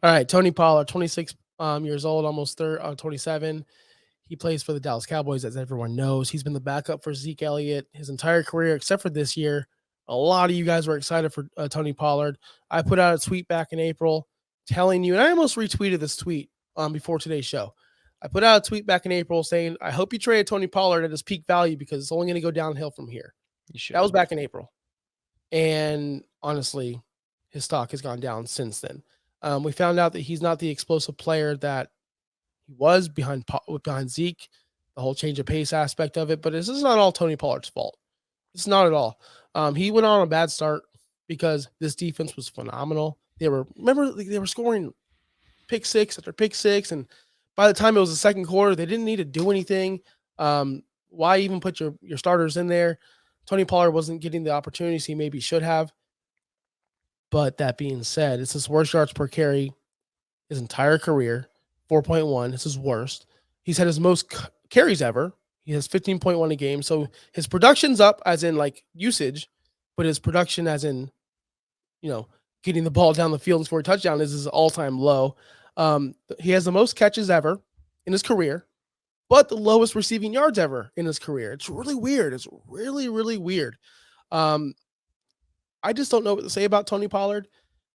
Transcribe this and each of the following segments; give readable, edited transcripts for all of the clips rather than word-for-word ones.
All right, Tony Pollard, 26 years old, almost 27. He plays for the Dallas Cowboys, as everyone knows. He's been the backup for Zeke Elliott his entire career, except for this year. A lot of you guys were excited for Tony Pollard. I put out a tweet back in April telling you, and I almost retweeted this tweet before today's show. I put out a tweet back in April saying, I hope you trade Tony Pollard at his peak value because it's only going to go downhill from here. That was back in April. And honestly, his stock has gone down since then. We found out that he's not the explosive player that he was behind Zeke, the whole change of pace aspect of it. But this is not all Tony Pollard's fault. It's not at all. He went on a bad start because this defense was phenomenal. They were scoring pick six after pick six, and by the time it was the second quarter, they didn't need to do anything. Why even put your starters in there? Tony Pollard wasn't getting the opportunities he maybe should have. But that being said, it's his worst yards per carry his entire career, 4.1. It's his worst. He's had his most carries ever. He has 15.1 a game. So his production's up as in like usage, but his production as in, getting the ball down the field and scoring a touchdown is his all-time low. He has the most catches ever in his career, but the lowest receiving yards ever in his career. It's really weird. It's really, really weird. I just don't know what to say about Tony Pollard.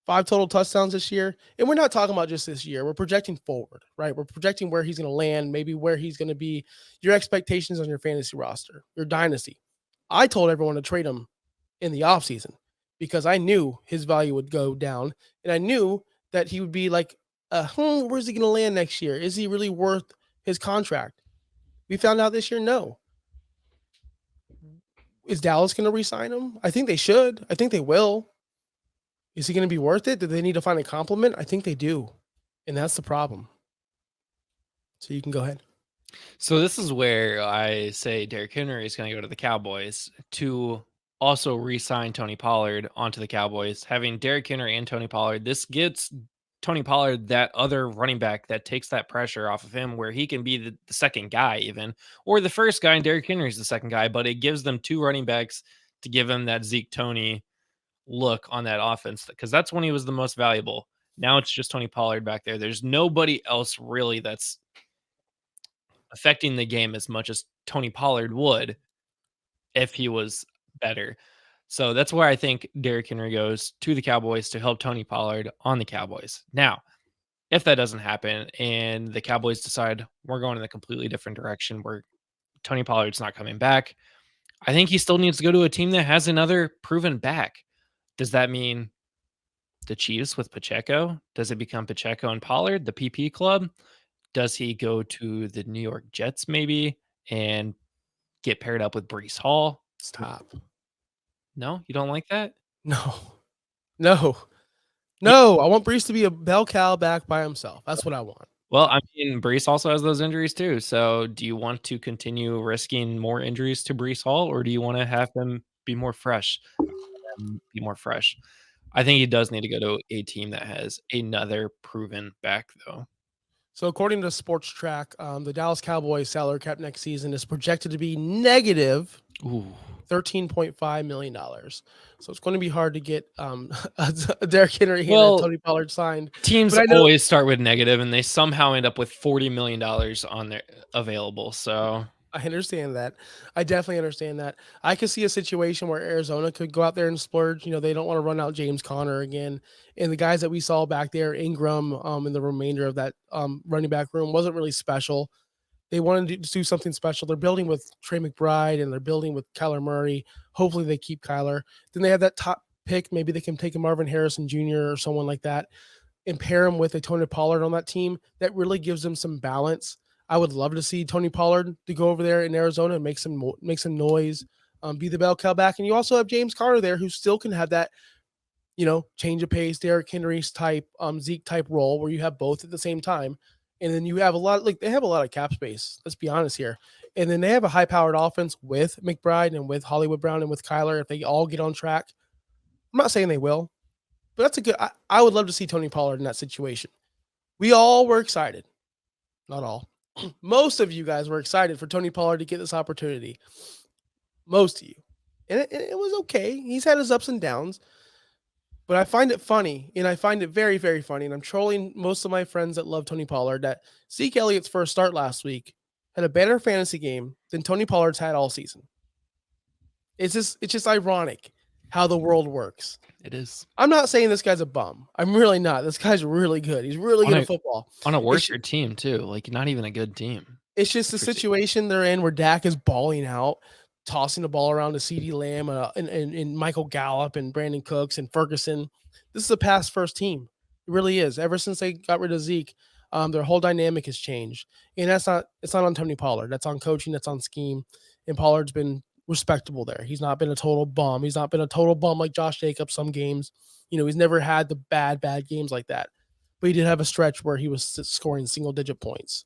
5 total touchdowns this year. And we're not talking about just this year. We're projecting forward, right? We're projecting where he's going to land, maybe where he's going to be, your expectations on your fantasy roster, your dynasty. I told everyone to trade him in the offseason because I knew his value would go down. And I knew that he would be like, where's he going to land next year? Is he really worth his contract? We found out this year, no. Is Dallas going to re-sign him? I think they should. I think they will. Is he going to be worth it? Do they need to find a compliment? I think they do. And that's the problem. So you can go ahead. So this is where I say Derrick Henry is going to go to the Cowboys to also re-sign Tony Pollard onto the Cowboys. Having Derrick Henry and Tony Pollard, this gets Tony Pollard that other running back that takes that pressure off of him where he can be the second guy even, or the first guy and Derrick Henry's the second guy, but it gives them 2 running backs to give him that Zeke Tony look on that offense because that's when he was the most valuable. Now it's just Tony Pollard back there. There's nobody else really that's affecting the game as much as Tony Pollard would if he was better. So that's where I think Derrick Henry goes to the Cowboys to help Tony Pollard on the Cowboys. Now, if that doesn't happen and the Cowboys decide we're going in a completely different direction where Tony Pollard's not coming back, I think he still needs to go to a team that has another proven back. Does that mean the Chiefs with Pacheco? Does it become Pacheco and Pollard, the PP club? Does he go to the New York Jets maybe and get paired up with Breece Hall? Stop. No, you don't like that? No. I want Breece to be a bell cow back by himself. That's what I want. Well, I mean, Breece also has those injuries too. So do you want to continue risking more injuries to Breece Hall, or do you want to have them be more fresh? I think he does need to go to a team that has another proven back, though. So according to Sports Track, the Dallas Cowboys salary cap next season is projected to be negative $13.5 million. So it's going to be hard to get Derrick Henry and Tony Pollard signed. Teams always start with negative, and they somehow end up with $40 million on their available. So I understand that. I definitely understand that. I could see a situation where Arizona could go out there and splurge. They don't want to run out James Conner again. And the guys that we saw back there, Ingram, and the remainder of that running back room wasn't really special. They wanted to do something special. They're building with Trey McBride and they're building with Kyler Murray. Hopefully they keep Kyler. Then they have that top pick. Maybe they can take a Marvin Harrison Jr. or someone like that and pair him with a Tony Pollard on that team. That really gives them some balance. I would love to see Tony Pollard to go over there in Arizona and make some noise, be the bell cow back. And you also have James Conner there who still can have that, change of pace, Derrick Henry's type, Zeke type role where you have both at the same time. And then you have they have a lot of cap space. Let's be honest here. And then they have a high powered offense with McBride and with Hollywood Brown and with Kyler. If they all get on track, I'm not saying they will, but that's a good, I would love to see Tony Pollard in that situation. We all were excited. Not all. Most of you guys were excited for Tony Pollard to get this opportunity. Most of you. And it was okay. He's had his ups and downs. But I find it funny, and I find it very, very funny, and I'm trolling most of my friends that love Tony Pollard, that Zeke Elliott's first start last week had a better fantasy game than Tony Pollard's had all season. It's just ironic how the world works. It is I'm not saying this guy's a bum. I'm really not. This guy's really good. He's really on good a at football. on a It's worser team too. Like not even a good team. It's just the For Zeke. situation they're in where Dak is balling out, tossing the ball around to CeeDee Lamb and Michael Gallup and Brandon Cooks and Ferguson. This is a pass first team. It really is. Ever since they got rid of Zeke, their whole dynamic has changed. And it's not on Tony Pollard. That's on coaching, that's on scheme. And Pollard's been respectable there. He's not been a total bum. He's not been a total bum like Josh Jacobs some games. He's never had the bad games like that. But he did have a stretch where he was scoring single digit points.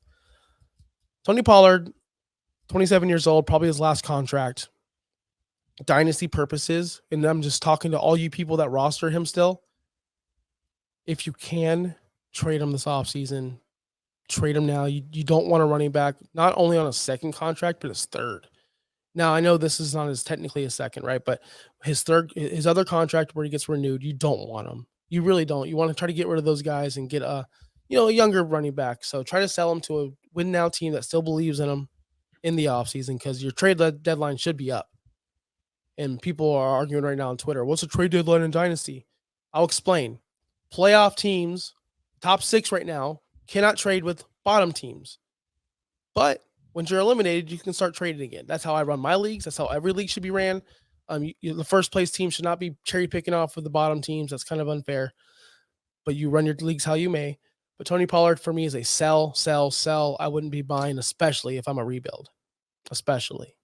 Tony Pollard, 27 years old, probably his last contract. Dynasty purposes, and I'm just talking to all you people that roster him still. If you can, trade him this offseason. Trade him now. You don't want a running back, not only on a second contract, but his third. Now, I know this is not as technically a second, right? But his other contract where he gets renewed, you don't want him. You really don't. You want to try to get rid of those guys and get a younger running back. So try to sell him to a win now team that still believes in him in the offseason, because your trade deadline should be up. And people are arguing right now on Twitter, what's the trade deadline in Dynasty? I'll explain. Playoff teams, top 6 right now, cannot trade with bottom teams. But when you're eliminated, you can start trading again. That's how I run my leagues. That's how every league should be ran. The first place team should not be cherry picking off with the bottom teams. That's kind of unfair. But you run your leagues how you may. But Tony Pollard for me is a sell, sell, sell. I wouldn't be buying, especially if I'm a rebuild. Especially.